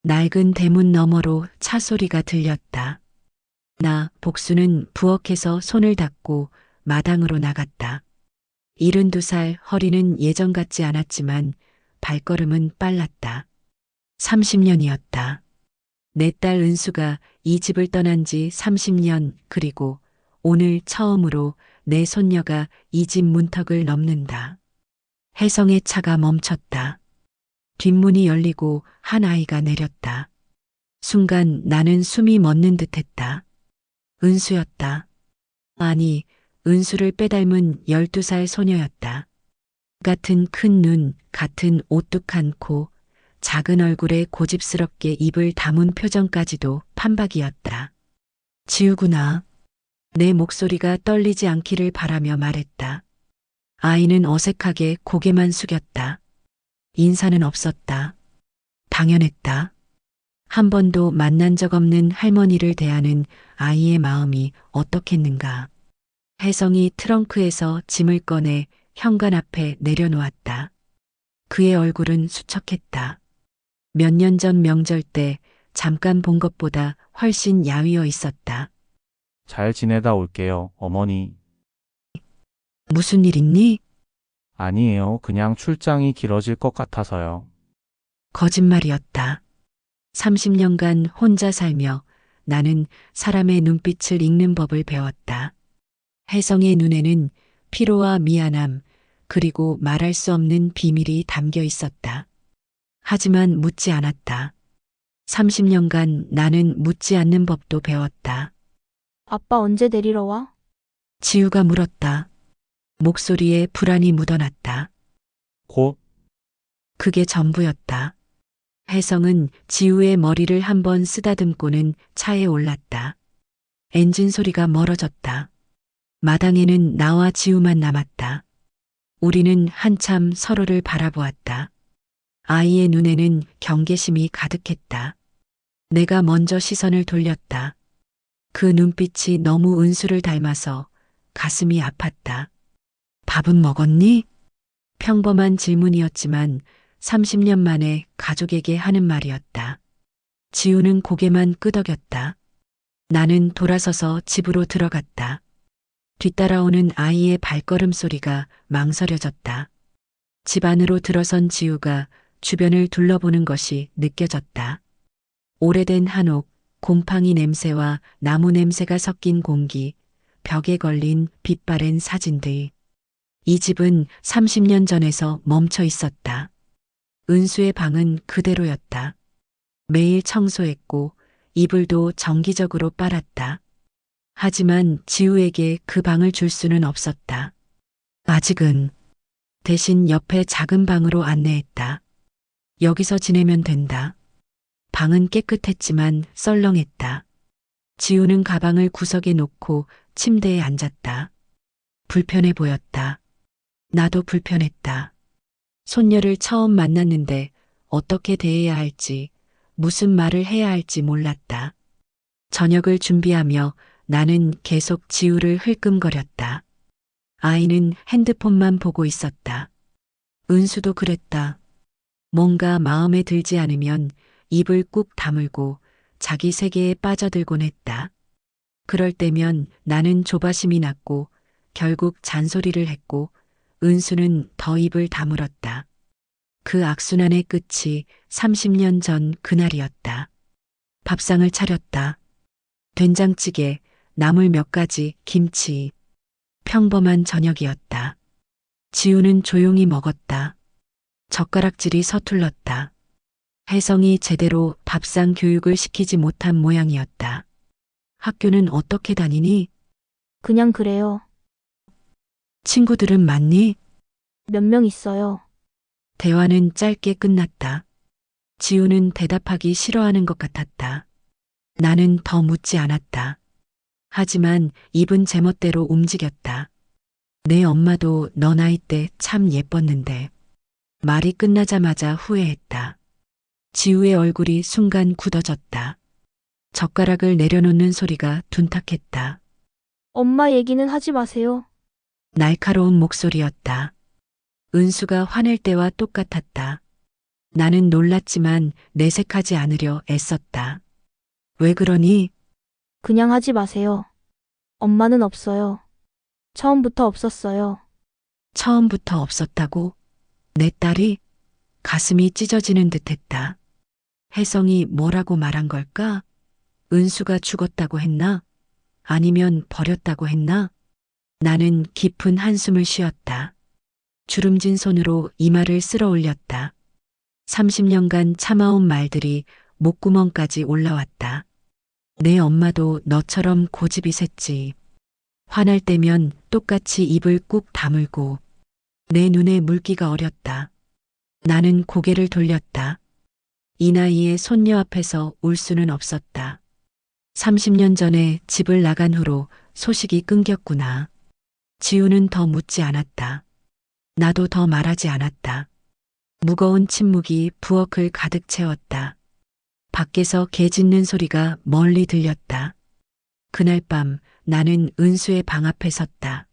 낡은 대문 너머로 차 소리가 들렸다. 복수는 부엌에서 손을 닦고 마당으로 나갔다. 72살 허리는 예전 같지 않았지만 발걸음은 빨랐다. 30년이었다. 내 딸 은수가 이 집을 떠난 지 30년, 그리고 오늘 처음으로 내 손녀가 이 집 문턱을 넘는다. 혜성의 차가 멈췄다. 뒷문이 열리고 한 아이가 내렸다. 순간 나는 숨이 멎는 듯했다. 은수였다. 아니, 은수를 빼닮은 12살 소녀였다. 같은 큰 눈, 같은 오뚝한 코, 작은 얼굴에 고집스럽게 입을 다문 표정까지도 판박이었다. 지우구나. 내 목소리가 떨리지 않기를 바라며 말했다. 아이는 어색하게 고개만 숙였다. 인사는 없었다. 당연했다. 한 번도 만난 적 없는 할머니를 대하는 아이의 마음이 어떻겠는가. 혜성이 트렁크에서 짐을 꺼내 현관 앞에 내려놓았다. 그의 얼굴은 수척했다. 몇 년 전 명절 때 잠깐 본 것보다 훨씬 야위어 있었다. 잘 지내다 올게요, 어머니. 무슨 일 있니? 아니에요. 그냥 출장이 길어질 것 같아서요. 거짓말이었다. 30년간 혼자 살며 나는 사람의 눈빛을 읽는 법을 배웠다. 혜성의 눈에는 피로와 미안함, 그리고 말할 수 없는 비밀이 담겨 있었다. 하지만 묻지 않았다. 30년간 나는 묻지 않는 법도 배웠다. 아빠 언제 데리러 와? 지우가 물었다. 목소리에 불안이 묻어났다. 곧, 그게 전부였다. 혜성은 지우의 머리를 한번 쓰다듬고는 차에 올랐다. 엔진 소리가 멀어졌다. 마당에는 나와 지우만 남았다. 우리는 한참 서로를 바라보았다. 아이의 눈에는 경계심이 가득했다. 내가 먼저 시선을 돌렸다. 그 눈빛이 너무 은수를 닮아서 가슴이 아팠다. 밥은 먹었니? 평범한 질문이었지만 30년 만에 가족에게 하는 말이었다. 지우는 고개만 끄덕였다. 나는 돌아서서 집으로 들어갔다. 뒤따라오는 아이의 발걸음 소리가 망설여졌다. 집 안으로 들어선 지우가 주변을 둘러보는 것이 느껴졌다. 오래된 한옥, 곰팡이 냄새와 나무 냄새가 섞인 공기, 벽에 걸린 빛바랜 사진들. 이 집은 30년 전에서 멈춰 있었다. 은수의 방은 그대로였다. 매일 청소했고 이불도 정기적으로 빨았다. 하지만 지우에게 그 방을 줄 수는 없었다. 아직은. 대신 옆에 작은 방으로 안내했다. 여기서 지내면 된다. 방은 깨끗했지만 썰렁했다. 지우는 가방을 구석에 놓고 침대에 앉았다. 불편해 보였다. 나도 불편했다. 손녀를 처음 만났는데 어떻게 대해야 할지, 무슨 말을 해야 할지 몰랐다. 저녁을 준비하며 나는 계속 지우를 흘끔거렸다. 아이는 핸드폰만 보고 있었다. 은수도 그랬다. 뭔가 마음에 들지 않으면 입을 꾹 다물고 자기 세계에 빠져들곤 했다. 그럴 때면 나는 조바심이 났고 결국 잔소리를 했고 은수는 더 입을 다물었다. 그 악순환의 끝이 30년 전 그날이었다. 밥상을 차렸다. 된장찌개, 나물 몇 가지, 김치. 평범한 저녁이었다. 지우는 조용히 먹었다. 젓가락질이 서툴렀다. 혜성이 제대로 밥상 교육을 시키지 못한 모양이었다. 학교는 어떻게 다니니? 그냥 그래요. 친구들은 많니? 몇 명 있어요. 대화는 짧게 끝났다. 지우는 대답하기 싫어하는 것 같았다. 나는 더 묻지 않았다. 하지만 입은 제멋대로 움직였다. 내 엄마도 너 나이 때 참 예뻤는데. 말이 끝나자마자 후회했다. 지우의 얼굴이 순간 굳어졌다. 젓가락을 내려놓는 소리가 둔탁했다. 엄마 얘기는 하지 마세요. 날카로운 목소리였다. 은수가 화낼 때와 똑같았다. 나는 놀랐지만 내색하지 않으려 애썼다. 왜 그러니? 그냥 하지 마세요. 엄마는 없어요. 처음부터 없었어요. 처음부터 없었다고? 내 딸이? 가슴이 찢어지는 듯 했다. 혜성이 뭐라고 말한 걸까? 은수가 죽었다고 했나? 아니면 버렸다고 했나? 나는 깊은 한숨을 쉬었다. 주름진 손으로 이마를 쓸어 올렸다. 30년간 참아온 말들이 목구멍까지 올라왔다. 내 엄마도 너처럼 고집이 셌지. 화날 때면 똑같이 입을 꾹 다물고 내 눈에 물기가 어렸다. 나는 고개를 돌렸다. 이 나이에 손녀 앞에서 울 수는 없었다. 30년 전에 집을 나간 후로 소식이 끊겼구나. 지우는 더 묻지 않았다. 나도 더 말하지 않았다. 무거운 침묵이 부엌을 가득 채웠다. 밖에서 개 짖는 소리가 멀리 들렸다. 그날 밤 나는 은수의 방 앞에 섰다.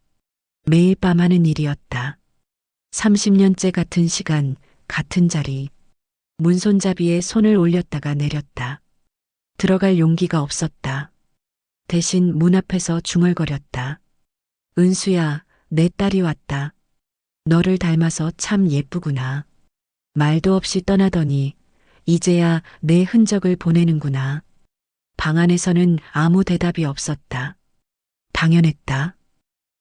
매일 밤 하는 일이었다. 30년째 같은 시간, 같은 자리. 문손잡이에 손을 올렸다가 내렸다. 들어갈 용기가 없었다. 대신 문 앞에서 중얼거렸다. 은수야, 내 딸이 왔다. 너를 닮아서 참 예쁘구나. 말도 없이 떠나더니 이제야 내 흔적을 보내는구나. 방 안에서는 아무 대답이 없었다. 당연했다.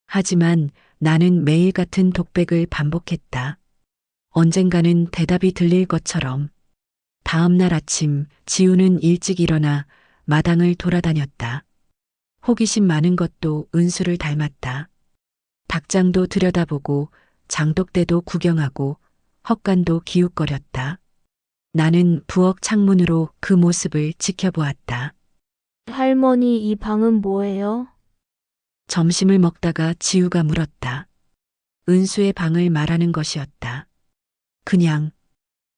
하지만 나는 매일 같은 독백을 반복했다. 언젠가는 대답이 들릴 것처럼. 다음 날 아침 지우는 일찍 일어나 마당을 돌아다녔다. 호기심 많은 것도 은수를 닮았다. 닭장도 들여다보고 장독대도 구경하고 헛간도 기웃거렸다. 나는 부엌 창문으로 그 모습을 지켜보았다. 할머니, 이 방은 뭐예요? 점심을 먹다가 지우가 물었다. 은수의 방을 말하는 것이었다. 그냥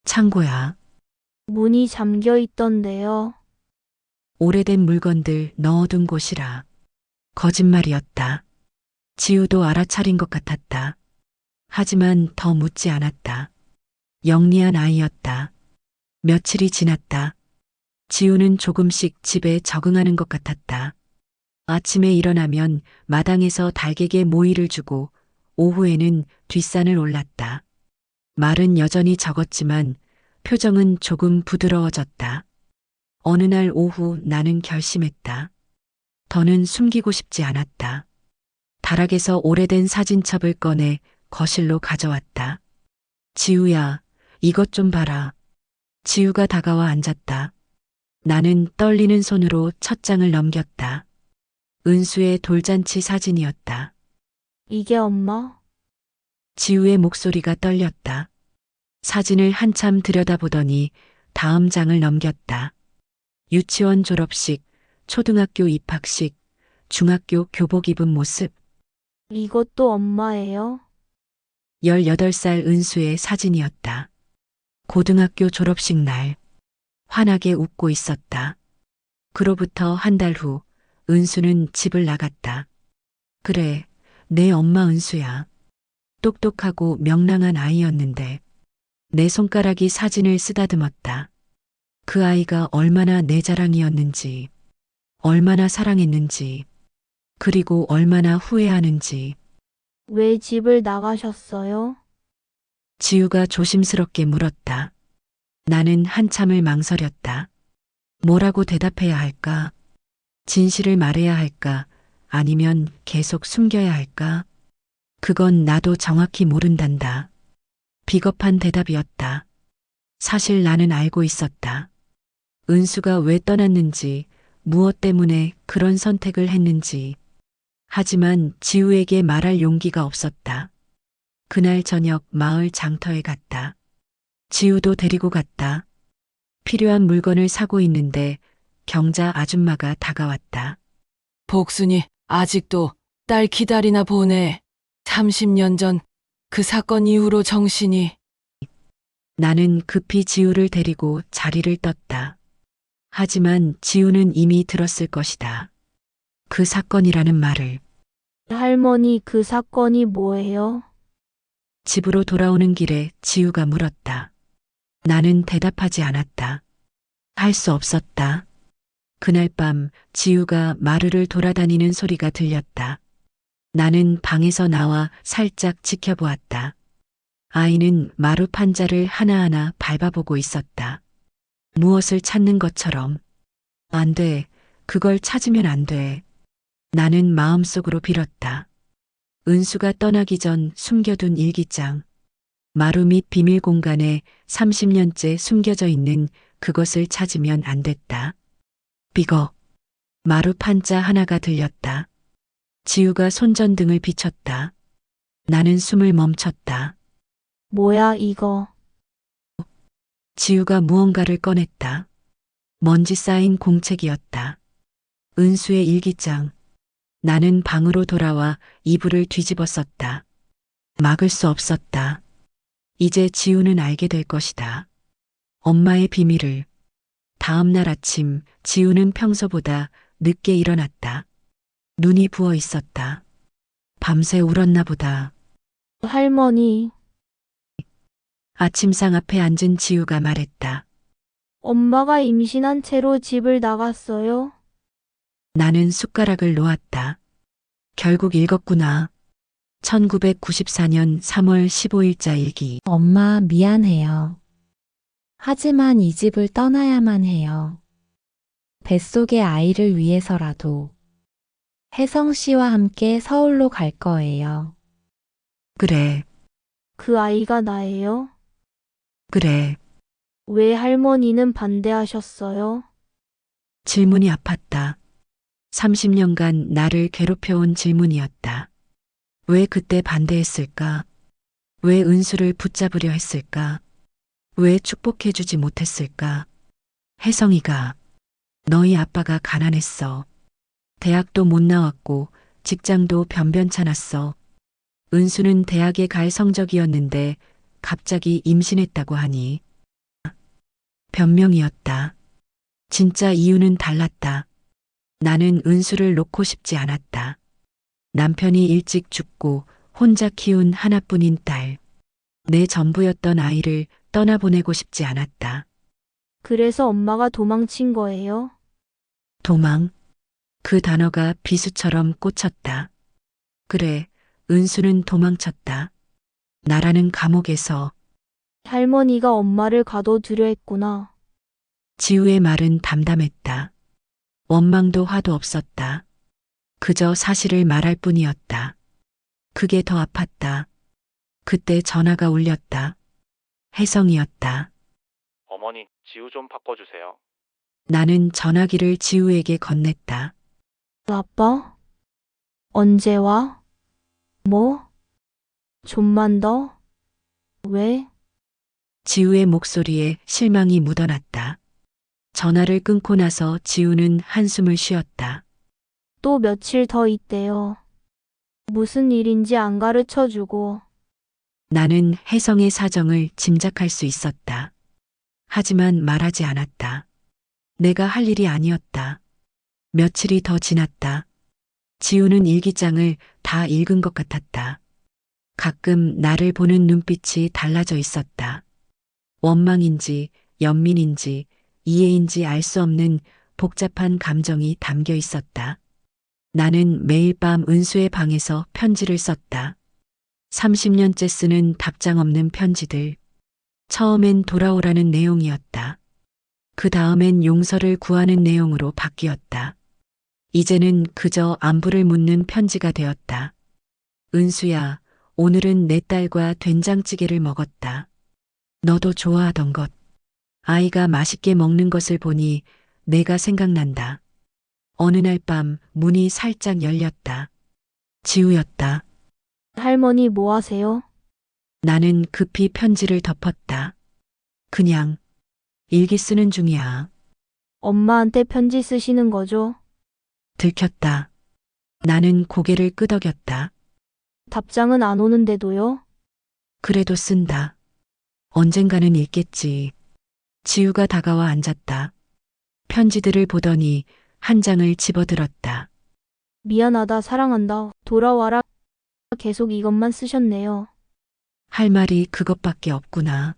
창고야. 문이 잠겨 있던데요. 오래된 물건들 넣어둔 곳이라. 거짓말이었다. 지우도 알아차린 것 같았다. 하지만 더 묻지 않았다. 영리한 아이였다. 며칠이 지났다. 지우는 조금씩 집에 적응하는 것 같았다. 아침에 일어나면 마당에서 닭에게 모이를 주고 오후에는 뒷산을 올랐다. 말은 여전히 적었지만 표정은 조금 부드러워졌다. 어느 날 오후 나는 결심했다. 더는 숨기고 싶지 않았다. 다락에서 오래된 사진첩을 꺼내 거실로 가져왔다. 지우야, 이것 좀 봐라. 지우가 다가와 앉았다. 나는 떨리는 손으로 첫 장을 넘겼다. 은수의 돌잔치 사진이었다. 이게 엄마? 지우의 목소리가 떨렸다. 사진을 한참 들여다보더니 다음 장을 넘겼다. 유치원 졸업식, 초등학교 입학식, 중학교 교복 입은 모습. 이것도 엄마예요? 18살 은수의 사진이었다. 고등학교 졸업식 날. 환하게 웃고 있었다. 그로부터 한 달 후 은수는 집을 나갔다. 그래, 내 엄마 은수야. 똑똑하고 명랑한 아이였는데 내 손가락이 사진을 쓰다듬었다. 그 아이가 얼마나 내 자랑이었는지, 얼마나 사랑했는지, 그리고 얼마나 후회하는지. 왜 집을 나가셨어요? 지우가 조심스럽게 물었다. 나는 한참을 망설였다. 뭐라고 대답해야 할까? 진실을 말해야 할까? 아니면 계속 숨겨야 할까? 그건 나도 정확히 모른단다. 비겁한 대답이었다. 사실 나는 알고 있었다. 은수가 왜 떠났는지, 무엇 때문에 그런 선택을 했는지. 하지만 지우에게 말할 용기가 없었다. 그날 저녁 마을 장터에 갔다. 지우도 데리고 갔다. 필요한 물건을 사고 있는데 경자 아줌마가 다가왔다. 복순이 아직도 딸 기다리나 보네. 30년 전 그 사건 이후로 정신이. 나는 급히 지우를 데리고 자리를 떴다. 하지만 지우는 이미 들었을 것이다. 그 사건이라는 말을. 할머니, 그 사건이 뭐예요? 집으로 돌아오는 길에 지우가 물었다. 나는 대답하지 않았다. 할 수 없었다. 그날 밤 지우가 마루를 돌아다니는 소리가 들렸다. 나는 방에서 나와 살짝 지켜보았다. 아이는 마루 판자를 하나하나 밟아보고 있었다. 무엇을 찾는 것처럼. 안 돼. 그걸 찾으면 안 돼. 나는 마음속으로 빌었다. 은수가 떠나기 전 숨겨둔 일기장. 마루 밑 비밀 공간에 30년째 숨겨져 있는 그것을 찾으면 안 됐다. 비거. 마루 판자 하나가 들렸다. 지우가 손전등을 비췄다. 나는 숨을 멈췄다. 뭐야, 이거. 지우가 무언가를 꺼냈다. 먼지 쌓인 공책이었다. 은수의 일기장. 나는 방으로 돌아와 이불을 뒤집었었다. 막을 수 없었다. 이제 지우는 알게 될 것이다. 엄마의 비밀을. 다음 날 아침 지우는 평소보다 늦게 일어났다. 눈이 부어 있었다. 밤새 울었나 보다. 할머니, 아침상 앞에 앉은 지우가 말했다. 엄마가 임신한 채로 집을 나갔어요? 나는 숟가락을 놓았다. 결국 읽었구나. 1994년 3월 15일자 일기. 엄마, 미안해요. 하지만 이 집을 떠나야만 해요. 뱃속의 아이를 위해서라도 혜성 씨와 함께 서울로 갈 거예요. 그래, 그 아이가 나예요? 그래. 왜 할머니는 반대하셨어요? 질문이 아팠다. 30년간 나를 괴롭혀온 질문이었다. 왜 그때 반대했을까? 왜 은수를 붙잡으려 했을까? 왜 축복해주지 못했을까? 혜성이가, 너희 아빠가 가난했어. 대학도 못 나왔고 직장도 변변찮았어. 은수는 대학에 갈 성적이었는데 갑자기 임신했다고 하니. 변명이었다. 진짜 이유는 달랐다. 나는 은수를 놓고 싶지 않았다. 남편이 일찍 죽고 혼자 키운 하나뿐인 딸. 내 전부였던 아이를 떠나보내고 싶지 않았다. 그래서 엄마가 도망친 거예요? 도망. 그 단어가 비수처럼 꽂혔다. 그래, 은수는 도망쳤다. 나라는 감옥에서. 할머니가 엄마를 가둬두려 했구나. 지우의 말은 담담했다. 원망도 화도 없었다. 그저 사실을 말할 뿐이었다. 그게 더 아팠다. 그때 전화가 울렸다. 혜성이었다. 어머니, 지우 좀 바꿔주세요. 나는 전화기를 지우에게 건넸다. 아빠? 언제 와? 뭐? 좀만 더? 왜? 지우의 목소리에 실망이 묻어났다. 전화를 끊고 나서 지우는 한숨을 쉬었다. 또 며칠 더 있대요. 무슨 일인지 안 가르쳐 주고. 나는 혜성의 사정을 짐작할 수 있었다. 하지만 말하지 않았다. 내가 할 일이 아니었다. 며칠이 더 지났다. 지우는 일기장을 다 읽은 것 같았다. 가끔 나를 보는 눈빛이 달라져 있었다. 원망인지 연민인지 이해인지 알 수 없는 복잡한 감정이 담겨 있었다. 나는 매일 밤 은수의 방에서 편지를 썼다. 30년째 쓰는 답장 없는 편지들. 처음엔 돌아오라는 내용이었다. 그 다음엔 용서를 구하는 내용으로 바뀌었다. 이제는 그저 안부를 묻는 편지가 되었다. 은수야, 오늘은 내 딸과 된장찌개를 먹었다. 너도 좋아하던 것. 아이가 맛있게 먹는 것을 보니 내가 생각난다. 어느 날 밤 문이 살짝 열렸다. 지우였다. 할머니 뭐 하세요? 나는 급히 편지를 덮었다. 그냥 일기 쓰는 중이야. 엄마한테 편지 쓰시는 거죠? 들켰다. 나는 고개를 끄덕였다. 답장은 안 오는데도요? 그래도 쓴다. 언젠가는 읽겠지. 지우가 다가와 앉았다. 편지들을 보더니 한 장을 집어들었다. 미안하다, 사랑한다, 돌아와라. 계속 이것만 쓰셨네요. 할 말이 그것밖에 없구나.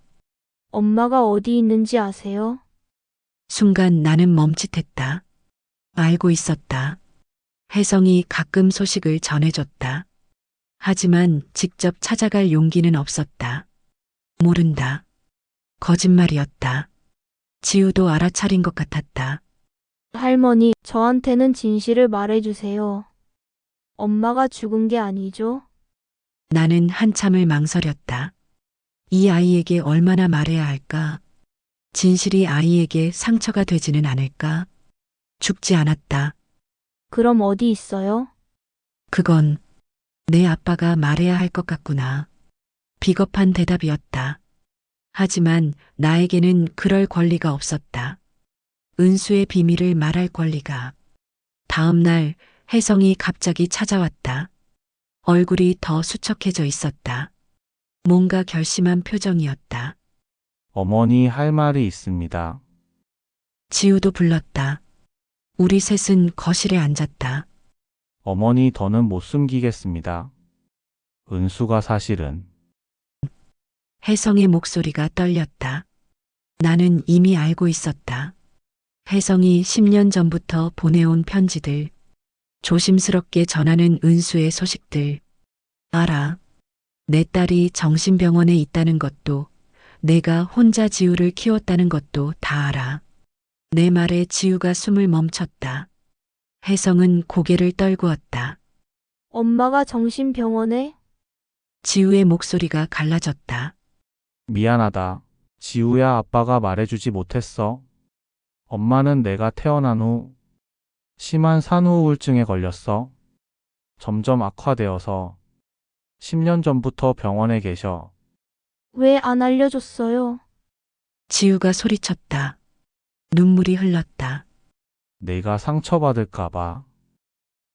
엄마가 어디 있는지 아세요? 순간 나는 멈칫했다. 알고 있었다. 혜성이 가끔 소식을 전해줬다. 하지만 직접 찾아갈 용기는 없었다. 모른다. 거짓말이었다. 지우도 알아차린 것 같았다. 할머니, 저한테는 진실을 말해주세요. 엄마가 죽은 게 아니죠? 나는 한참을 망설였다. 이 아이에게 얼마나 말해야 할까? 진실이 아이에게 상처가 되지는 않을까? 죽지 않았다. 그럼 어디 있어요? 그건 내 아빠가 말해야 할 것 같구나. 비겁한 대답이었다. 하지만 나에게는 그럴 권리가 없었다. 은수의 비밀을 말할 권리가. 다음 날 혜성이 갑자기 찾아왔다. 얼굴이 더 수척해져 있었다. 뭔가 결심한 표정이었다. 어머니 할 말이 있습니다. 지우도 불렀다. 우리 셋은 거실에 앉았다. 어머니 더는 못 숨기겠습니다. 은수가 사실은 혜성의 목소리가 떨렸다. 나는 이미 알고 있었다. 혜성이 10년 전부터 보내온 편지들, 조심스럽게 전하는 은수의 소식들. 알아. 내 딸이 정신병원에 있다는 것도, 내가 혼자 지우를 키웠다는 것도 다 알아. 내 말에 지우가 숨을 멈췄다. 혜성은 고개를 떨구었다. 엄마가 정신병원에? 지우의 목소리가 갈라졌다. 미안하다. 지우야 아빠가 말해주지 못했어. 엄마는 내가 태어난 후 심한 산후우울증에 걸렸어. 점점 악화되어서 10년 전부터 병원에 계셔. 왜 안 알려줬어요? 지우가 소리쳤다. 눈물이 흘렀다. 내가 상처받을까봐.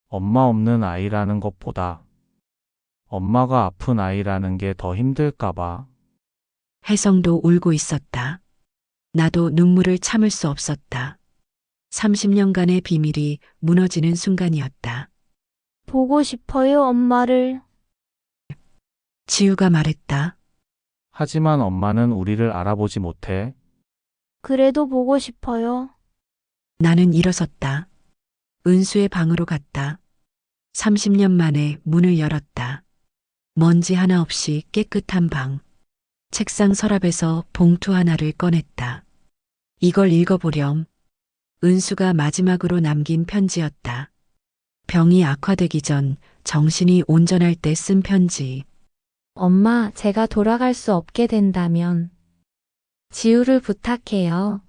엄마 없는 아이라는 것보다 엄마가 아픈 아이라는 게 더 힘들까봐. 혜성도 울고 있었다. 나도 눈물을 참을 수 없었다. 30년간의 비밀이 무너지는 순간이었다. 보고 싶어요, 엄마를. 지우가 말했다. 하지만 엄마는 우리를 알아보지 못해. 그래도 보고 싶어요. 나는 일어섰다. 은수의 방으로 갔다. 30년 만에 문을 열었다. 먼지 하나 없이 깨끗한 방. 책상 서랍에서 봉투 하나를 꺼냈다. 이걸 읽어보렴. 은수가 마지막으로 남긴 편지였다. 병이 악화되기 전 정신이 온전할 때 쓴 편지. 엄마, 제가 돌아갈 수 없게 된다면 지우를 부탁해요.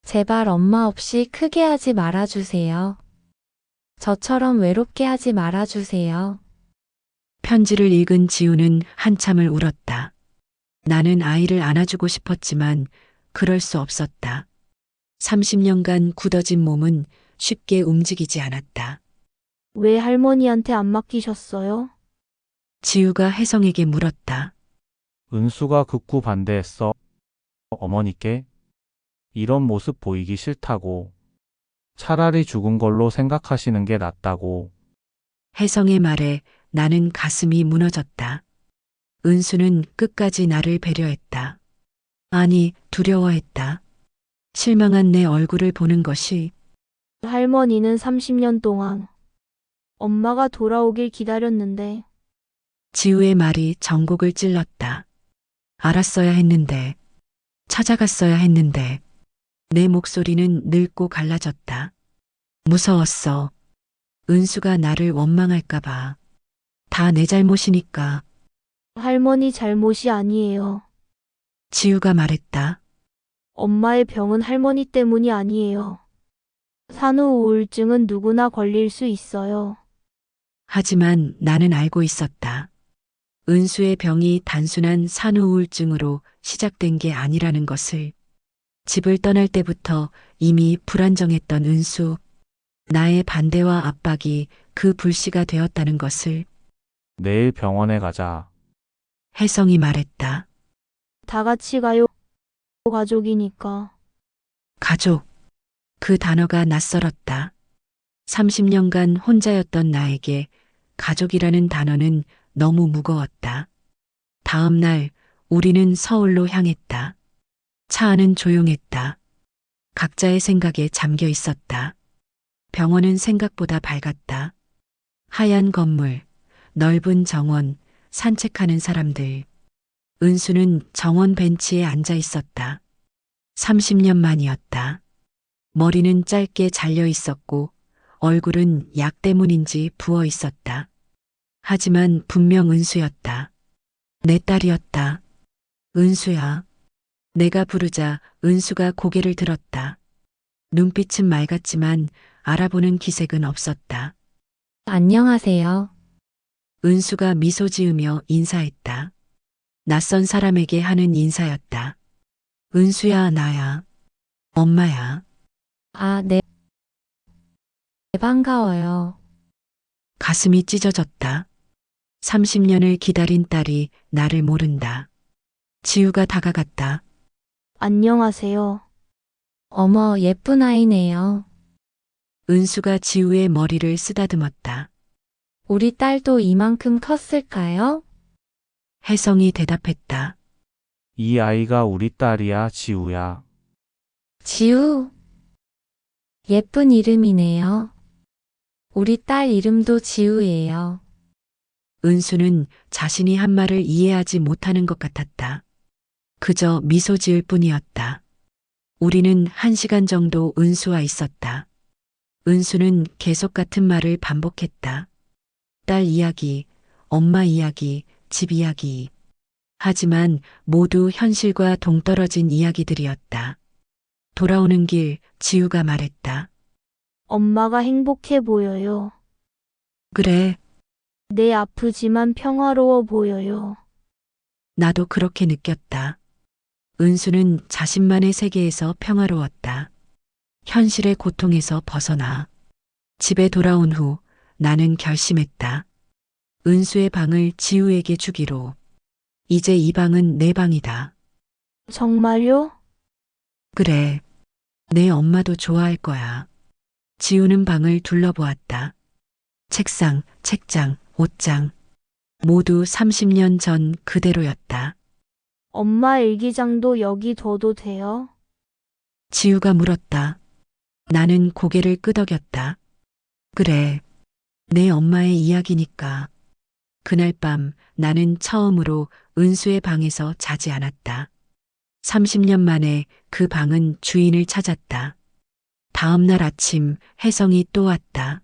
제발 엄마 없이 크게 하지 말아주세요. 저처럼 외롭게 하지 말아주세요. 편지를 읽은 지우는 한참을 울었다. 나는 아이를 안아주고 싶었지만 그럴 수 없었다. 30년간 굳어진 몸은 쉽게 움직이지 않았다. 왜 할머니한테 안 맡기셨어요? 지우가 혜성에게 물었다. 은수가 극구 반대했어. 어머니께 이런 모습 보이기 싫다고. 차라리 죽은 걸로 생각하시는 게 낫다고. 혜성의 말에 나는 가슴이 무너졌다. 은수는 끝까지 나를 배려했다. 아니, 두려워했다. 실망한 내 얼굴을 보는 것이. 할머니는 30년 동안 엄마가 돌아오길 기다렸는데 지우의 말이 전곡을 찔렀다. 알았어야 했는데, 찾아갔어야 했는데, 내 목소리는 늙고 갈라졌다. 무서웠어. 은수가 나를 원망할까봐. 다 내 잘못이니까. 할머니 잘못이 아니에요. 지우가 말했다. 엄마의 병은 할머니 때문이 아니에요. 산후우울증은 누구나 걸릴 수 있어요. 하지만 나는 알고 있었다. 은수의 병이 단순한 산후우울증으로 시작된 게 아니라는 것을. 집을 떠날 때부터 이미 불안정했던 은수. 나의 반대와 압박이 그 불씨가 되었다는 것을. 내일 병원에 가자. 혜성이 말했다. 다 같이 가요. 가족이니까. 가족. 그 단어가 낯설었다. 30년간 혼자였던 나에게 가족이라는 단어는 너무 무거웠다. 다음 날 우리는 서울로 향했다. 차 안은 조용했다. 각자의 생각에 잠겨 있었다. 병원은 생각보다 밝았다. 하얀 건물, 넓은 정원, 산책하는 사람들. 은수는 정원 벤치에 앉아 있었다. 30년 만이었다. 머리는 짧게 잘려 있었고 얼굴은 약 때문인지 부어 있었다. 하지만 분명 은수였다. 내 딸이었다. 은수야. 내가 부르자 은수가 고개를 들었다. 눈빛은 맑았지만 알아보는 기색은 없었다. 안녕하세요. 은수가 미소 지으며 인사했다. 낯선 사람에게 하는 인사였다. 은수야, 나야. 엄마야. 아, 네. 반가워요. 가슴이 찢어졌다. 30년을 기다린 딸이 나를 모른다. 지우가 다가갔다. 안녕하세요. 어머, 예쁜 아이네요. 은수가 지우의 머리를 쓰다듬었다. 우리 딸도 이만큼 컸을까요? 혜성이 대답했다. 이 아이가 우리 딸이야, 지우야. 지우. 예쁜 이름이네요. 우리 딸 이름도 지우예요. 은수는 자신이 한 말을 이해하지 못하는 것 같았다. 그저 미소 지을 뿐이었다. 우리는 1시간 정도 은수와 있었다. 은수는 계속 같은 말을 반복했다. 딸 이야기, 엄마 이야기, 집 이야기. 하지만 모두 현실과 동떨어진 이야기들이었다. 돌아오는 길 지우가 말했다. 엄마가 행복해 보여요. 그래, 내 아프지만 평화로워 보여요. 나도 그렇게 느꼈다. 은수는 자신만의 세계에서 평화로웠다. 현실의 고통에서 벗어나. 집에 돌아온 후 나는 결심했다. 은수의 방을 지우에게 주기로. 이제 이 방은 내 방이다. 정말요? 그래, 내 엄마도 좋아할 거야. 지우는 방을 둘러보았다. 책상, 책장, 옷장. 모두 30년 전 그대로였다. 엄마 일기장도 여기 둬도 돼요? 지우가 물었다. 나는 고개를 끄덕였다. 그래, 내 엄마의 이야기니까. 그날 밤 나는 처음으로 은수의 방에서 자지 않았다. 30년 만에 그 방은 주인을 찾았다. 다음 날 아침 혜성이 또 왔다.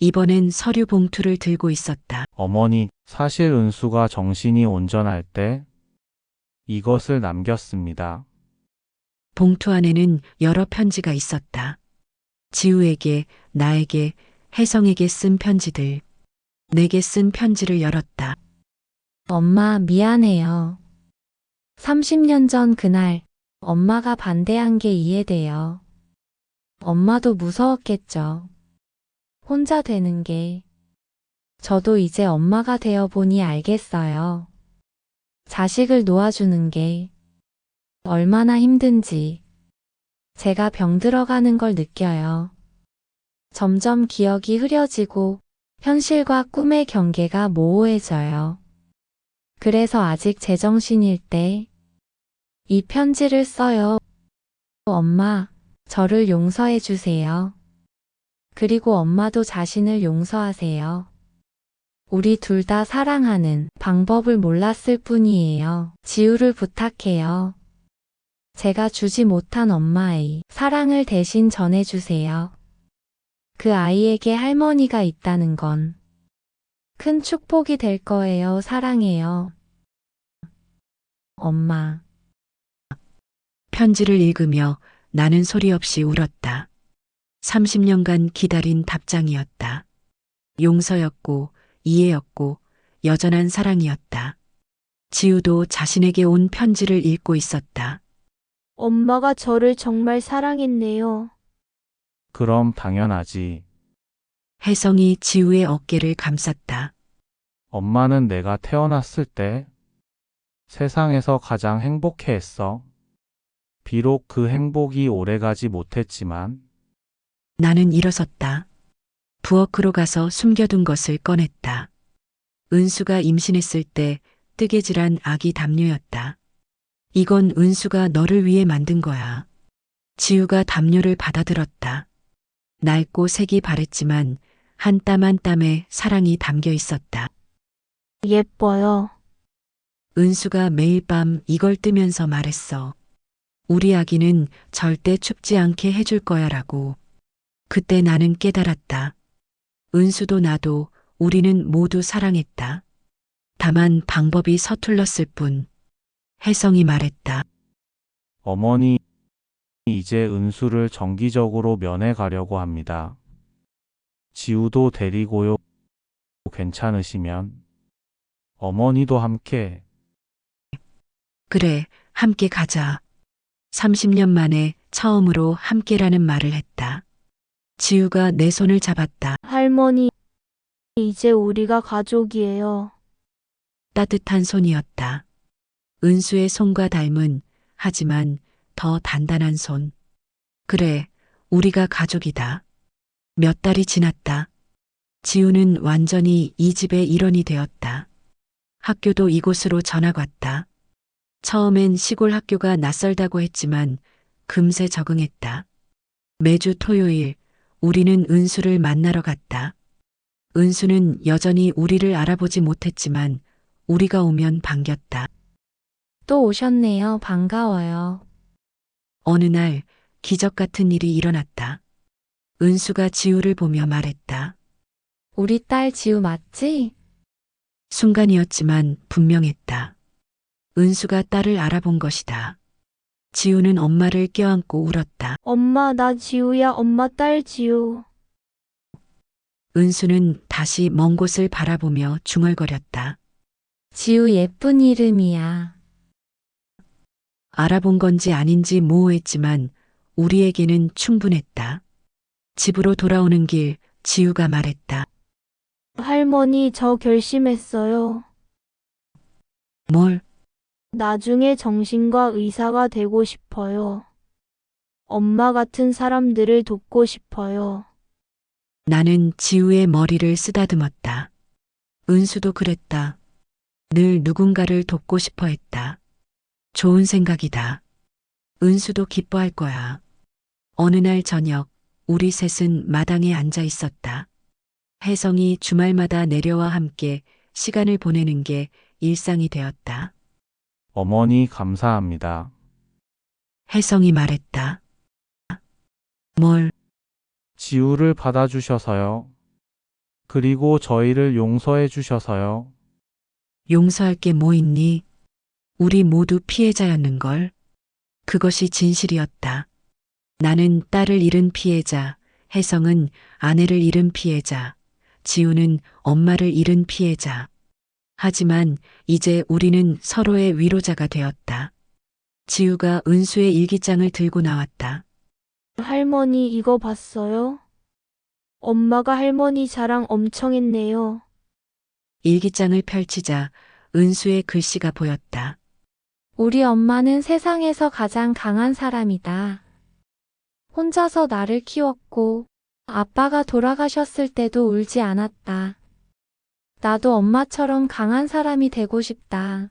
이번엔 서류 봉투를 들고 있었다. 어머니, 사실 은수가 정신이 온전할 때 이것을 남겼습니다. 봉투 안에는 여러 편지가 있었다. 지우에게, 나에게, 혜성에게 쓴 편지들. 내게 쓴 편지를 열었다. 엄마, 미안해요. 30년 전 그날, 엄마가 반대한 게 이해돼요. 엄마도 무서웠겠죠. 혼자 되는 게. 저도 이제 엄마가 되어 보니 알겠어요. 자식을 놓아주는 게 얼마나 힘든지. 제가 병들어가는 걸 느껴요. 점점 기억이 흐려지고 현실과 꿈의 경계가 모호해져요. 그래서 아직 제정신일 때 이 편지를 써요. 엄마, 저를 용서해 주세요. 그리고 엄마도 자신을 용서하세요. 우리 둘 다 사랑하는 방법을 몰랐을 뿐이에요. 지우를 부탁해요. 제가 주지 못한 엄마의 사랑을 대신 전해주세요. 그 아이에게 할머니가 있다는 건 큰 축복이 될 거예요. 사랑해요. 엄마. 편지를 읽으며 나는 소리 없이 울었다. 30년간 기다린 답장이었다. 용서였고, 이해였고, 여전한 사랑이었다. 지우도 자신에게 온 편지를 읽고 있었다. 엄마가 저를 정말 사랑했네요. 그럼 당연하지. 혜성이 지우의 어깨를 감쌌다. 엄마는 내가 태어났을 때 세상에서 가장 행복해했어. 비록 그 행복이 오래가지 못했지만 나는 일어섰다. 부엌으로 가서 숨겨둔 것을 꺼냈다. 은수가 임신했을 때 뜨개질한 아기 담요였다. 이건 은수가 너를 위해 만든 거야. 지우가 담요를 받아들었다. 낡고 색이 바랬지만 한 땀 한 땀에 사랑이 담겨 있었다. 예뻐요. 은수가 매일 밤 이걸 뜨면서 말했어. 우리 아기는 절대 춥지 않게 해줄 거야 라고. 그때 나는 깨달았다. 은수도 나도 우리는 모두 사랑했다. 다만 방법이 서툴렀을 뿐. 혜성이 말했다. 어머니, 이제 은수를 정기적으로 면회 가려고 합니다. 지우도 데리고요. 괜찮으시면. 어머니도 함께. 그래, 함께 가자. 30년 만에 처음으로 함께라는 말을 했다. 지우가 내 손을 잡았다. 할머니, 이제 우리가 가족이에요. 따뜻한 손이었다. 은수의 손과 닮은, 하지만 더 단단한 손. 그래, 우리가 가족이다. 몇 달이 지났다. 지우는 완전히 이 집의 일원이 되었다. 학교도 이곳으로 전학 왔다. 처음엔 시골 학교가 낯설다고 했지만 금세 적응했다. 매주 토요일 우리는 은수를 만나러 갔다. 은수는 여전히 우리를 알아보지 못했지만 우리가 오면 반겼다. 또 오셨네요. 반가워요. 어느 날 기적 같은 일이 일어났다. 은수가 지우를 보며 말했다. 우리 딸 지우 맞지? 순간이었지만 분명했다. 은수가 딸을 알아본 것이다. 지우는 엄마를 껴안고 울었다. 엄마, 나 지우야. 엄마 딸 지우. 은수는 다시 먼 곳을 바라보며 중얼거렸다. 지우 예쁜 이름이야. 알아본 건지 아닌지 모호했지만 우리에게는 충분했다. 집으로 돌아오는 길 지우가 말했다. 할머니, 저 결심했어요. 뭘? 나중에 정신과 의사가 되고 싶어요. 엄마 같은 사람들을 돕고 싶어요. 나는 지우의 머리를 쓰다듬었다. 은수도 그랬다. 늘 누군가를 돕고 싶어 했다. 좋은 생각이다. 은수도 기뻐할 거야. 어느 날 저녁 우리 셋은 마당에 앉아 있었다. 혜성이 주말마다 내려와 함께 시간을 보내는 게 일상이 되었다. 어머니 감사합니다. 혜성이 말했다. 뭘? 지우를 받아주셔서요. 그리고 저희를 용서해 주셔서요. 용서할 게 뭐 있니? 우리 모두 피해자였는걸. 그것이 진실이었다. 나는 딸을 잃은 피해자, 혜성은 아내를 잃은 피해자, 지우는 엄마를 잃은 피해자. 하지만 이제 우리는 서로의 위로자가 되었다. 지우가 은수의 일기장을 들고 나왔다. 할머니, 이거 봤어요? 엄마가 할머니 자랑 엄청 했네요. 일기장을 펼치자 은수의 글씨가 보였다. 우리 엄마는 세상에서 가장 강한 사람이다. 혼자서 나를 키웠고, 아빠가 돌아가셨을 때도 울지 않았다. 나도 엄마처럼 강한 사람이 되고 싶다.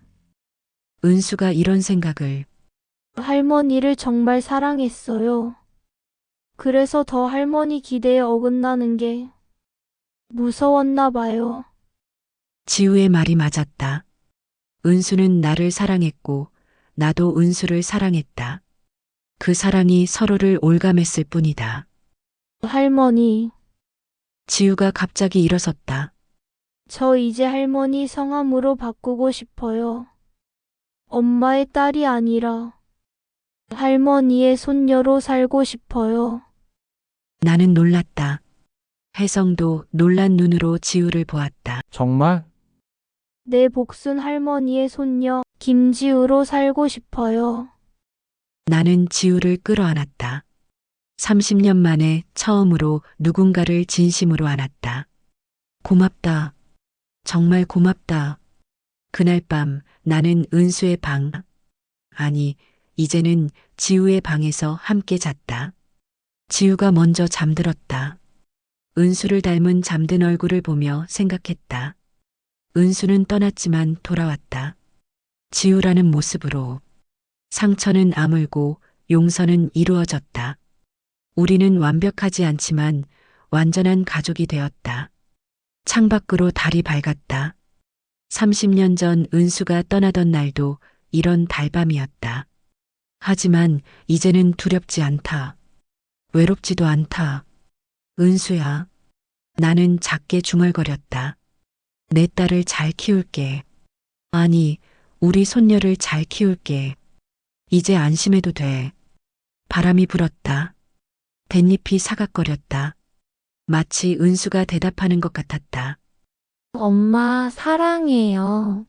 은수가 이런 생각을. 할머니를 정말 사랑했어요. 그래서 더 할머니 기대에 어긋나는 게 무서웠나 봐요. 지우의 말이 맞았다. 은수는 나를 사랑했고 나도 은수를 사랑했다. 그 사랑이 서로를 올감했을 뿐이다. 할머니, 지우가 갑자기 일어섰다. 저 이제 할머니 성함으로 바꾸고 싶어요. 엄마의 딸이 아니라 할머니의 손녀로 살고 싶어요. 나는 놀랐다. 혜성도 놀란 눈으로 지우를 보았다. 정말? 내 복순 할머니의 손녀 김지우로 살고 싶어요. 나는 지우를 끌어안았다. 30년 만에 처음으로 누군가를 진심으로 안았다. 고맙다. 정말 고맙다. 그날 밤 나는 은수의 방, 아니, 이제는 지우의 방에서 함께 잤다. 지우가 먼저 잠들었다. 은수를 닮은 잠든 얼굴을 보며 생각했다. 은수는 떠났지만 돌아왔다. 지우라는 모습으로. 상처는 아물고 용서는 이루어졌다. 우리는 완벽하지 않지만 완전한 가족이 되었다. 창밖으로 달이 밝았다. 30년 전 은수가 떠나던 날도 이런 달밤이었다. 하지만 이제는 두렵지 않다. 외롭지도 않다. 은수야, 나는 작게 중얼거렸다. 내 딸을 잘 키울게. 아니, 우리 손녀를 잘 키울게. 이제 안심해도 돼. 바람이 불었다. 댄잎이 사각거렸다. 마치 은수가 대답하는 것 같았다. 엄마, 사랑해요.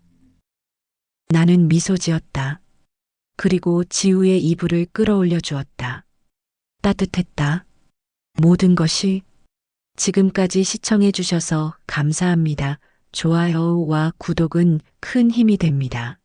나는 미소 지었다. 그리고 지우의 이불을 끌어올려 주었다. 따뜻했다. 모든 것이. 지금까지 시청해 주셔서 감사합니다. 좋아요와 구독은 큰 힘이 됩니다.